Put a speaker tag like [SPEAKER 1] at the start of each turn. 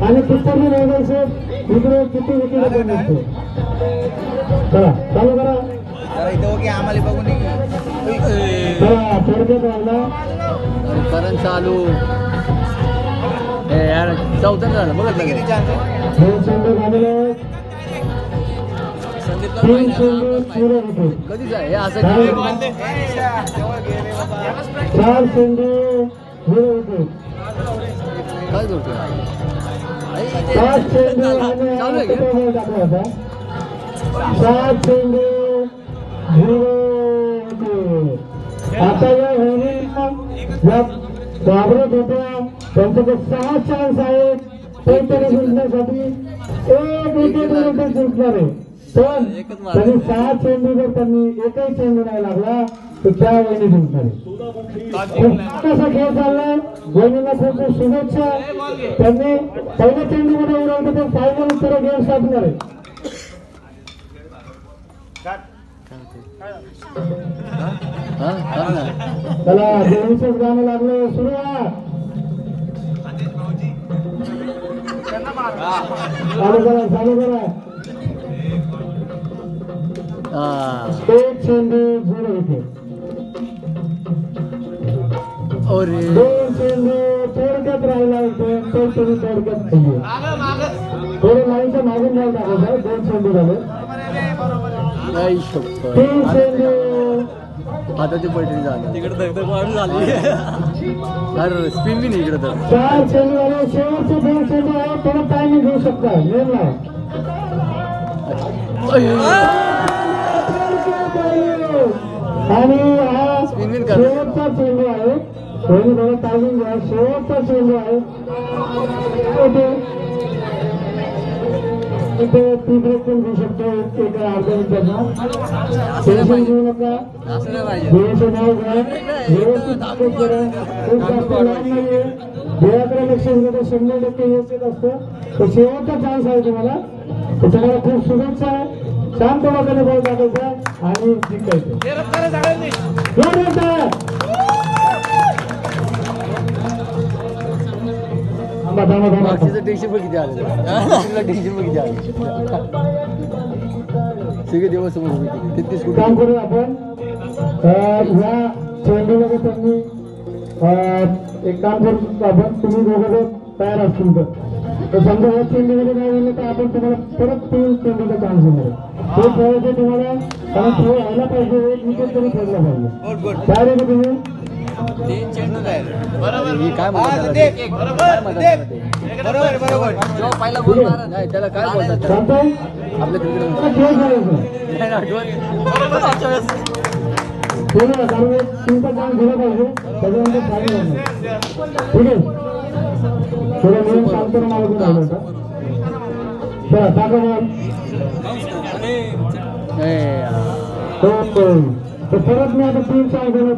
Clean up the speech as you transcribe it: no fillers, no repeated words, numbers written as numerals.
[SPEAKER 1] आणि पुस्तकी राहायचे इकडे किती विकेट बंद असते. चला चालू करा.
[SPEAKER 2] आम्हाला बघून
[SPEAKER 1] चला थोडक्यात राहिला
[SPEAKER 3] करण चालू यार चौथं झालं बघत
[SPEAKER 1] दोन चेंडू झालेले तीन चेंडू पुरे विकेट
[SPEAKER 3] कधीच आहे हे असं
[SPEAKER 1] 4 चेंडू पुरे विकेट
[SPEAKER 3] काय करतो
[SPEAKER 1] 5 चेंडू
[SPEAKER 3] चालू आहे
[SPEAKER 1] टाकला होता 7 चेंडू पुरे विकेट. आता या होईल घाबरत होत्या त्यांच्याकडे 6 चान्स आहेत ते तरी जिंकण्यासाठी 1 विकेट जिंकणार आहे. पण त्यांनी 6 चेंडू जर त्यांनी एकही चेंडू नाही लागला तर त्या वहिनी जिंकणार आहे. कसा खेळ चालला वहिनीला खूप खूप शुभेच्छा. त्यांनी पहिल्या चेंडूमध्ये उडवलं तर फायनल पुढे गेम साधणार आहे. त्याला देवीचंच गाणं लागलं सुरू चालू करा चालू करा. 1 चेंडू 0 विकेट. 2 चेंडू थोडक्यात राहिला होतो तो तुम्ही थोडक्यात खाल्ली थोडं लाईनच्या मागून जाऊन टाकायचं. 2 चेंडू झाले 3 चेंडू
[SPEAKER 3] आता ते पैठणी झालं तिकडे दगदग वाढ झाली अरे स्पिन बी नाही इकडे तर
[SPEAKER 1] 4 चेंडू झाले. शेवटचे 2 चेंडू आहे थोडं टायमिंग घेऊ शकता नेमला आणि हा शेवटचा चेंडू आहे. थोडं टायमिंग घ्या. शेवटचा चेंडू आहे इथे टी ब्रेक पण घेऊ शकतो एका अर्ध्या मिनिटाचा. टेन्शन घेऊ नका. वेळेचं नाव घ्या व्यवस्थित ताकद करा. खूप जास्त लांब नाहीये. वेळाकडे लक्ष दिलं 100% यश येत असतं. तर शेवटचा चान्स आहे तुम्हाला. तर तुम्हाला खूप शुभेच्छा आहे. शांत वागाने बॉल टाकायचा आणि जिंकायचं.
[SPEAKER 3] टेन्शन पण किती आलं टेन्शन पण किती आलं सगळे दिवस किती
[SPEAKER 1] काम करू आपण. ह्या चेंडूमध्ये त्यांनी एक काम करू आपण तुम्ही दोघं तयार असतील तर समजा या चेंडूमध्ये नाही गेलं तर आपण तुम्हाला परत 3 चेंडूचा चान्स देणार आहे. ते खेळायचं तुम्हाला कारण खेळ व्हायला पाहिजे. 1 विकेट तरी खेळला पाहिजे. तयार आहे का तुम्ही?
[SPEAKER 2] 3 चेंडू
[SPEAKER 3] काय म्हणतात पहिला बोल नाही त्याला काय बोलतात आपल्या क्रिकेट
[SPEAKER 1] तुमचा चान्स दिला पाहिजे त्याच्यानंतर फायनल होणार. ठीक आहे थोडं नियम शांत मला राहिलं होता. चला टाका तर परत मी आता 3 चान्स देणार